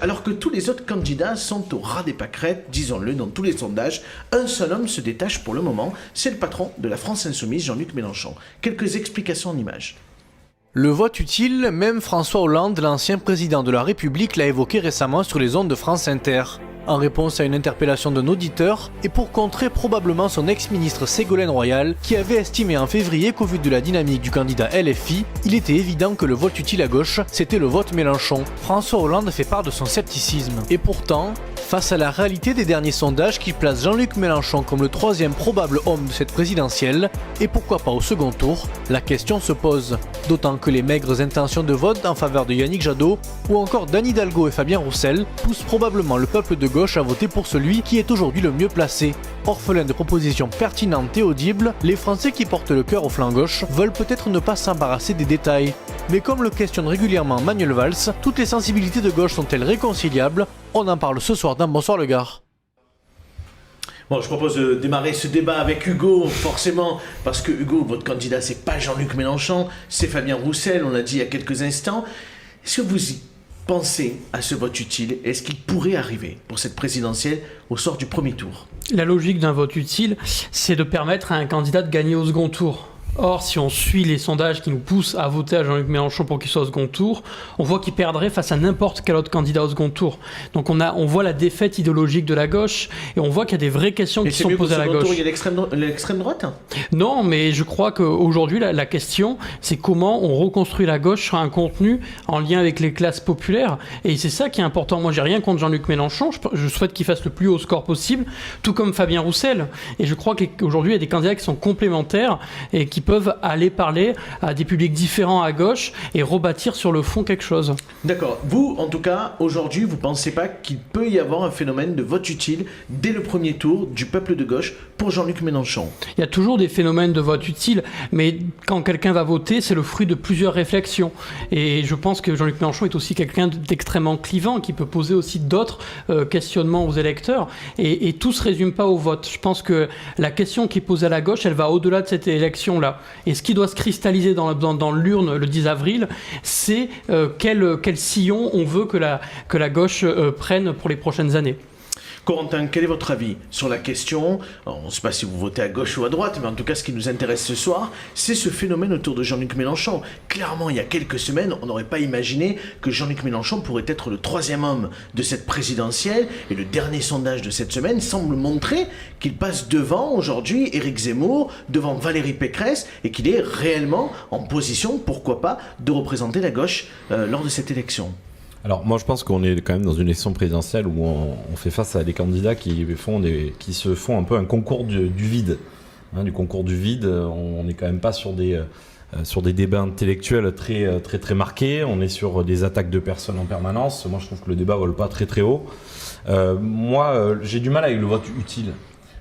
Alors que tous les autres candidats sont au ras des pâquerettes, disons-le, dans tous les sondages, un seul homme se détache pour le moment, c'est le patron de la France Insoumise, Jean-Luc Mélenchon. Quelques explications en images. Le vote utile, même François Hollande, l'ancien président de la République, l'a évoqué récemment sur les ondes de France Inter. En réponse à une interpellation d'un auditeur, et pour contrer probablement son ex-ministre Ségolène Royal, qui avait estimé en février qu'au vu de la dynamique du candidat LFI, il était évident que le vote utile à gauche, c'était le vote Mélenchon. François Hollande fait part de son scepticisme. Et pourtant, face à la réalité des derniers sondages qui placent Jean-Luc Mélenchon comme le troisième probable homme de cette présidentielle, et pourquoi pas au second tour, la question se pose. D'autant que les maigres intentions de vote en faveur de Yannick Jadot, ou encore d'Anne Hidalgo et Fabien Roussel, poussent probablement le peuple de gauche à voter pour celui qui est aujourd'hui le mieux placé. Orphelins de propositions pertinentes et audibles, les Français qui portent le cœur au flanc gauche veulent peut-être ne pas s'embarrasser des détails. Mais comme le questionne régulièrement Manuel Valls, toutes les sensibilités de gauche sont-elles réconciliables? On en parle ce soir dans Bonsoir le Gard. Bon, je propose de démarrer ce débat avec Hugo, forcément, parce que Hugo, votre candidat, c'est pas Jean-Luc Mélenchon, c'est Fabien Roussel, on l'a dit il y a quelques instants. Est-ce que vous y pensez à ce vote utile? Est-ce qu'il pourrait arriver pour cette présidentielle au sort du premier tour? La logique d'un vote utile, c'est de permettre à un candidat de gagner au second tour. Or, si on suit les sondages qui nous poussent à voter à Jean-Luc Mélenchon pour qu'il soit au second tour, on voit qu'il perdrait face à n'importe quel autre candidat au second tour. Donc on voit la défaite idéologique de la gauche et on voit qu'il y a des vraies questions qui sont posées à la gauche. Tour, il y a l'extrême droite? Non, mais je crois qu'aujourd'hui, la question, c'est comment on reconstruit la gauche sur un contenu en lien avec les classes populaires. Et c'est ça qui est important. Moi, j'ai rien contre Jean-Luc Mélenchon. Je souhaite qu'il fasse le plus haut score possible, tout comme Fabien Roussel. Et je crois qu'aujourd'hui, il y a des candidats qui sont complémentaires et qui peuvent aller parler à des publics différents à gauche et rebâtir sur le fond quelque chose. D'accord. Vous, en tout cas, aujourd'hui, vous ne pensez pas qu'il peut y avoir un phénomène de vote utile dès le premier tour du peuple de gauche pour Jean-Luc Mélenchon? Il y a toujours des phénomènes de vote utile, mais quand quelqu'un va voter, c'est le fruit de plusieurs réflexions. Et je pense que Jean-Luc Mélenchon est aussi quelqu'un d'extrêmement clivant, qui peut poser aussi d'autres questionnements aux électeurs. Et tout ne se résume pas au vote. Je pense que la question qui est posée à la gauche, elle va au-delà de cette élection-là. Et ce qui doit se cristalliser dans l'urne le 10 avril, c'est quel sillon on veut que la gauche prenne pour les prochaines années. Corentin, quel est votre avis sur la question? On ne sait pas si vous votez à gauche ou à droite, mais en tout cas, ce qui nous intéresse ce soir, c'est ce phénomène autour de Jean-Luc Mélenchon. Clairement, il y a quelques semaines, on n'aurait pas imaginé que Jean-Luc Mélenchon pourrait être le troisième homme de cette présidentielle. Et le dernier sondage de cette semaine semble montrer qu'il passe devant, aujourd'hui, Éric Zemmour, devant Valérie Pécresse, et qu'il est réellement en position, pourquoi pas, de représenter la gauche lors de cette élection. Alors moi je pense qu'on est quand même dans une élection présidentielle où on fait face à des candidats qui se font un peu un concours du vide. Du concours du vide, on n'est quand même pas sur des débats intellectuels très marqués, on est sur des attaques de personnes en permanence. Moi je trouve que le débat vole pas très haut. J'ai du mal avec le vote utile.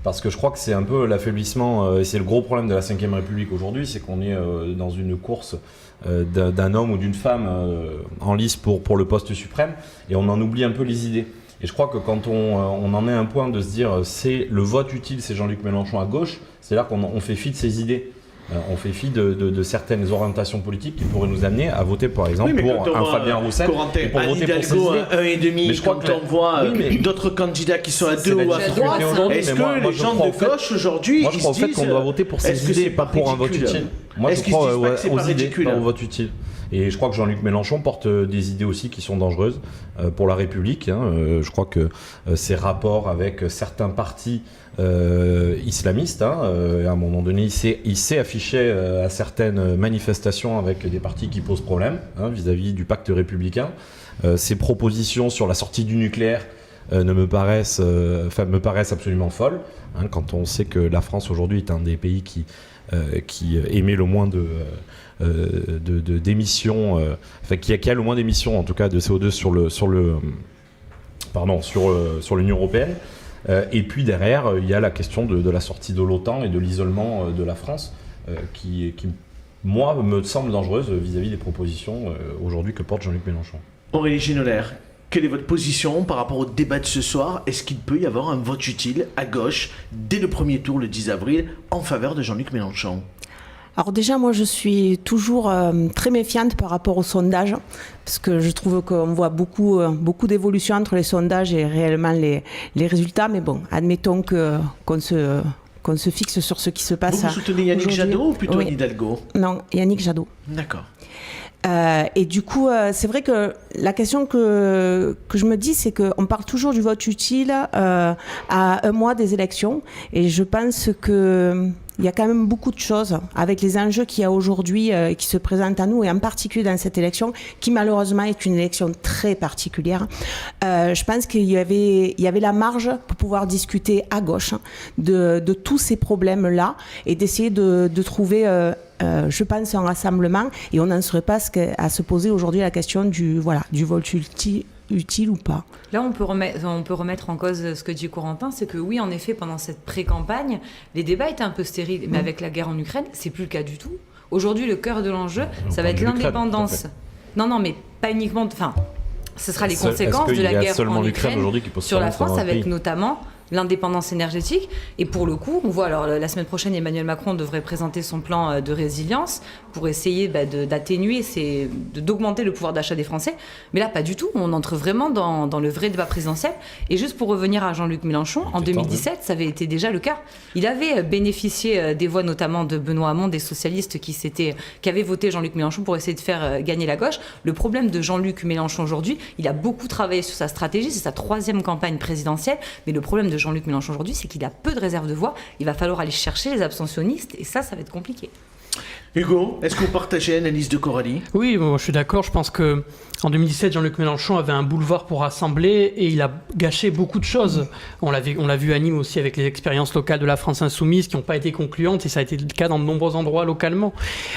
Parce que je crois que c'est un peu l'affaiblissement, et c'est le gros problème de la Ve République aujourd'hui, c'est qu'on est dans une course d'un homme ou d'une femme en lice pour le poste suprême, et on en oublie un peu les idées. Et je crois que quand on en est à un point de se dire c'est le vote utile, c'est Jean-Luc Mélenchon à gauche, c'est-à-dire qu'on fait fi de ses idées. On fait fi de certaines orientations politiques qui pourraient nous amener à voter par exemple pour un Fabien Roussel et pour voter pour ses idées. 1,5, mais je crois que on voit d'autres candidats qui sont à 2 ou à 3, est-ce que les gens de gauche aujourd'hui, moi je crois en fait qu'on doit voter pour ses idées, pas pour un vote utile. Moi je crois aux idées, pas au vote utile. Et je crois que Jean-Luc Mélenchon porte des idées aussi qui sont dangereuses pour la République. Je crois que ses rapports avec certains partis islamistes, à un moment donné, il s'est affiché à certaines manifestations avec des partis qui posent problème vis-à-vis du pacte républicain. Ses propositions sur la sortie du nucléaire me paraissent absolument folles. Quand on sait que la France aujourd'hui est un des pays qui émet le moins d'émissions, qui a le moins d'émissions en tout cas de CO2 sur l'Union européenne. Et puis derrière, il y a la question de la sortie de l'OTAN et de l'isolement de la France, qui moi me semble dangereuse vis-à-vis des propositions aujourd'hui que porte Jean-Luc Mélenchon. Aurélie Ginoler, quelle est votre position par rapport au débat de ce soir? Est-ce qu'il peut y avoir un vote utile à gauche dès le premier tour le 10 avril en faveur de Jean-Luc Mélenchon? Alors déjà, moi, je suis toujours très méfiante par rapport aux sondages, parce que je trouve qu'on voit beaucoup d'évolution entre les sondages et réellement les résultats. Mais bon, admettons qu'on se fixe sur ce qui se passe. Vous soutenez Yannick Jadot ou plutôt Anne Hidalgo? Non, Yannick Jadot. D'accord. Et du coup, c'est vrai que la question que je me dis, c'est qu'on parle toujours du vote utile à un mois des élections. Et je pense que il y a quand même beaucoup de choses avec les enjeux qu'il y a aujourd'hui qui se présentent à nous, et en particulier dans cette élection, qui malheureusement est une élection très particulière. Je pense qu'il y avait la marge pour pouvoir discuter à gauche de tous ces problèmes-là et d'essayer de trouver je pense un rassemblement, et on n'en serait pas à se poser aujourd'hui la question du vote utile ou pas. Là, on peut remettre en cause ce que dit Corentin, c'est que oui, en effet, pendant cette pré-campagne, les débats étaient un peu stériles, mais avec la guerre en Ukraine, c'est plus le cas du tout. Aujourd'hui, le cœur de l'enjeu, ça va être l'indépendance. Non, mais pas uniquement. Enfin, ce sera les conséquences de la guerre en Ukraine sur la France, avec notamment l'indépendance énergétique. Et pour le coup, on voit, alors la semaine prochaine, Emmanuel Macron devrait présenter son plan de résilience pour essayer d'atténuer, d'augmenter le pouvoir d'achat des Français. Mais là, pas du tout. On entre vraiment dans le vrai débat présidentiel. Et juste pour revenir à Jean-Luc Mélenchon, en 2017, ça avait été déjà le cas. Il avait bénéficié des voix notamment de Benoît Hamon, des socialistes qui avaient voté Jean-Luc Mélenchon pour essayer de faire gagner la gauche. Le problème de Jean-Luc Mélenchon aujourd'hui, il a beaucoup travaillé sur sa stratégie. C'est sa 3e campagne présidentielle. Mais le problème de Jean-Luc Mélenchon aujourd'hui, c'est qu'il a peu de réserve de voix. Il va falloir aller chercher les abstentionnistes, et ça va être compliqué. Hugo, est-ce que vous partagez l'analyse de Coralie? Oui, moi, je suis d'accord. Je pense que en 2017, Jean-Luc Mélenchon avait un boulevard pour rassembler et il a gâché beaucoup de choses. On l'a vu à Nîmes aussi avec les expériences locales de la France Insoumise qui n'ont pas été concluantes, et ça a été le cas dans de nombreux endroits localement.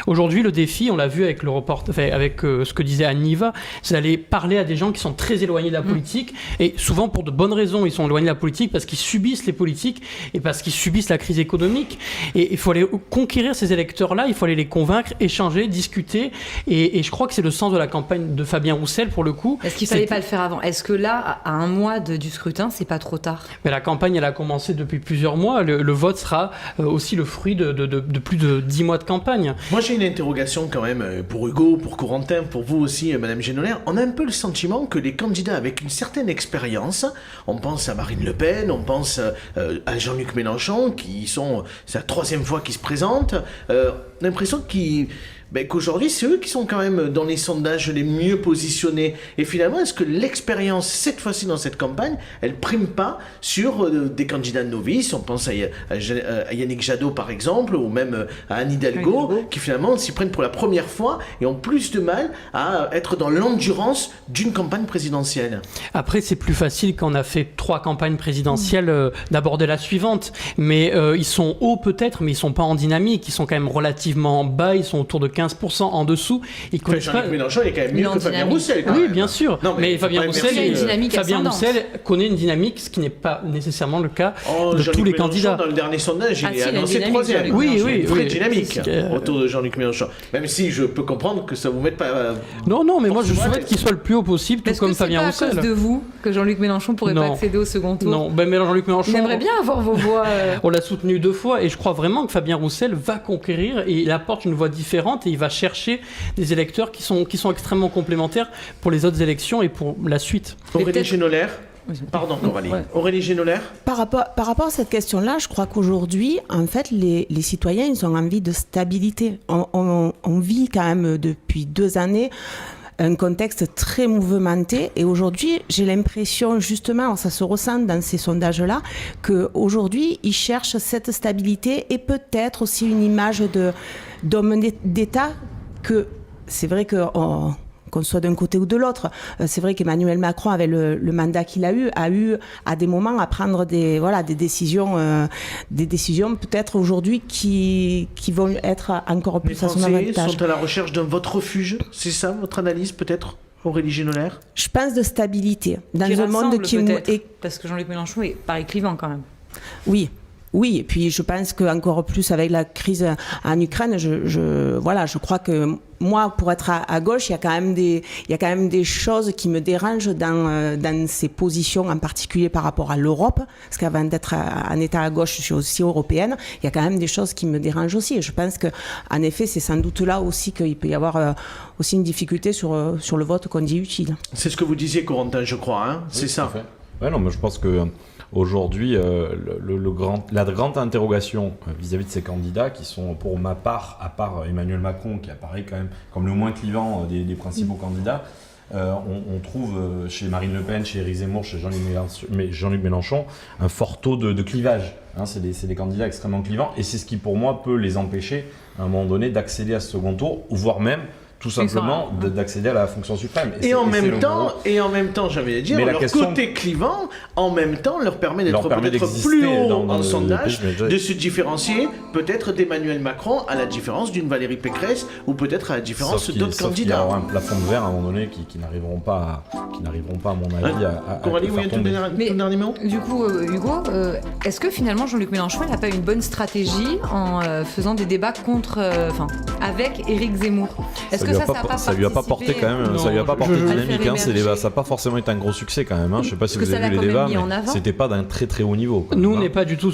Aujourd'hui, le défi, on l'a vu avec ce que disait Anne Niva, c'est d'aller parler à des gens qui sont très éloignés de la politique, et souvent pour de bonnes raisons. Ils sont éloignés de la politique parce qu'ils subissent les politiques et parce qu'ils subissent la crise économique. Et il faut aller conquérir ces électeurs-là, il faut aller les convaincre, échanger, discuter. Et je crois que c'est le sens de la campagne de Fabien Roussel, pour le coup. Est-ce qu'il ne fallait pas le faire avant? Est-ce que là, à un mois du scrutin, c'est pas trop tard? Mais la campagne, elle a commencé depuis plusieurs mois. Le vote sera aussi le fruit de plus de 10 mois de campagne. Moi, j'ai une interrogation quand même pour Hugo, pour Corentin, pour vous aussi, Madame Genolaire. On a un peu le sentiment que les candidats avec une certaine expérience, on pense à Marine Le Pen, on pense à Jean-Luc Mélenchon, c'est la 3e fois qu'ils se présentent, on a l'impression qu'aujourd'hui, c'est eux qui sont quand même dans les sondages les mieux positionnés. Et finalement, est-ce que l'expérience, cette fois-ci dans cette campagne, elle prime pas sur des candidats novices? On pense à Yannick Jadot, par exemple, ou même à Anne Hidalgo, qui finalement s'y prennent pour la première fois et ont plus de mal à être dans l'endurance d'une campagne présidentielle. Après, c'est plus facile quand on a fait 3 campagnes présidentielles d'aborder la suivante. Mais ils sont hauts peut-être, mais ils sont pas en dynamique. Ils sont quand même relativement bas. Ils sont autour de 15% en dessous. Jean-Luc Mélenchon est quand même mieux que Fabien Roussel. Oui, bien sûr. Non, mais Fabien Roussel connaît une dynamique, ce qui n'est pas nécessairement le cas de tous les candidats. Dans le dernier sondage, il est annoncé 3e. Oui, il y a une vraie dynamique autour de Jean-Luc Mélenchon. Même si je peux comprendre que ça vous mette pas... Non, mais moi je souhaite qu'il soit le plus haut possible, tout comme Fabien Roussel. Est-ce que c'est pas à cause de vous que Jean-Luc Mélenchon pourrait pas accéder au second tour? Non, mais Jean-Luc Mélenchon... Il aimerait bien avoir vos voix... On l'a soutenu 2 fois, et je crois vraiment que Fabien Roussel va conquérir, et il apporte une voix différente, et il va chercher des électeurs qui sont extrêmement complémentaires pour les autres élections et pour la suite. Aurélie Genolaire. Pardon, Coralie. Ouais. Aurélie Genolaire. Par rapport à cette question-là, je crois qu'aujourd'hui, en fait, les citoyens, ils ont envie de stabilité. On vit quand même depuis 2 années un contexte très mouvementé, et aujourd'hui, j'ai l'impression, justement, ça se ressent dans ces sondages-là, qu'aujourd'hui, ils cherchent cette stabilité et peut-être aussi une image d'homme d'État, que c'est vrai qu'on soit d'un côté ou de l'autre. C'est vrai qu'Emmanuel Macron, avec le mandat qu'il a eu à des moments à prendre des décisions peut-être aujourd'hui qui vont être encore plus à son avantage. Les Français sont à la recherche d'un vote refuge, c'est ça votre analyse peut-être, Aurélie Genolaire? Je pense de stabilité. Dans un monde qui parce que Jean-Luc Mélenchon paraît clivant quand même. Oui. Oui, et puis je pense qu'encore plus avec la crise en Ukraine, je crois que moi, pour être à gauche, il y a quand même des choses qui me dérangent dans ces positions, en particulier par rapport à l'Europe, parce qu'avant d'être un État à gauche, je suis aussi européenne, il y a quand même des choses qui me dérangent aussi. Et je pense qu'en effet, c'est sans doute là aussi qu'il peut y avoir aussi une difficulté sur le vote qu'on dit utile. C'est ce que vous disiez, Corentin, je crois, hein, c'est ça. Ouais, non, mais je pense que aujourd'hui, la grande interrogation vis-à-vis de ces candidats, qui sont pour ma part, à part Emmanuel Macron, qui apparaît quand même comme le moins clivant des principaux candidats, on trouve chez Marine Le Pen, chez Éric Zemmour, chez Jean-Luc Mélenchon, un fort taux de clivage. Hein, c'est des candidats extrêmement clivants, et c'est ce qui, pour moi, peut les empêcher, à un moment donné, d'accéder à ce second tour, voire même tout simplement d'accéder à la fonction suprême. Et en même temps, j'avais à dire, leur côté clivant, en même temps, leur permet d'être peut-être plus haut en sondage, de se différencier peut-être d'Emmanuel Macron, à la différence d'une Valérie Pécresse, ou peut-être à la différence d'autres candidats. Il y aura un plafond de verre à un moment donné qui n'arriveront pas, à mon avis, à Coralie, faire tomber. Mais, ton dernier mot. Du coup, Hugo, est-ce que finalement Jean-Luc Mélenchon n'a pas une bonne stratégie en faisant des débats avec Éric Zemmour? Est-ce que ça lui a pas porté quand même, ça lui a pas porté dynamique, hein, ces débats, ça n'a pas forcément été un gros succès quand même, hein. Je sais pas si vous avez vu les débats, mais c'était pas d'un très très haut niveau. Nous, on n'est pas du tout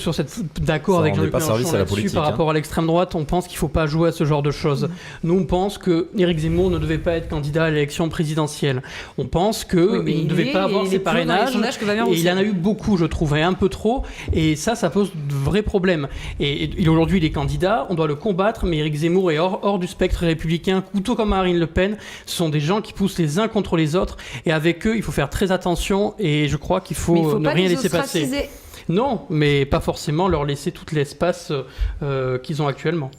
d'accord avec Jean-Luc Mélenchon là-dessus. Par rapport à l'extrême droite, on pense qu'il ne faut pas jouer à ce genre de choses. Nous, on pense que Éric Zemmour ne devait pas être candidat à l'élection présidentielle. On pense qu'il ne devait pas avoir ses parrainages, et il en a eu beaucoup, je trouve, et un peu trop, et ça pose de vrais problèmes. Et aujourd'hui, il est candidat, on doit le combattre, mais Éric Zemmour est hors du spectre républicain, tout comme Marine Le Pen. Ce sont des gens qui poussent les uns contre les autres, et avec eux, il faut faire très attention, et je crois qu'il faut ne rien laisser passer. Non, mais pas forcément leur laisser tout l'espace qu'ils ont actuellement.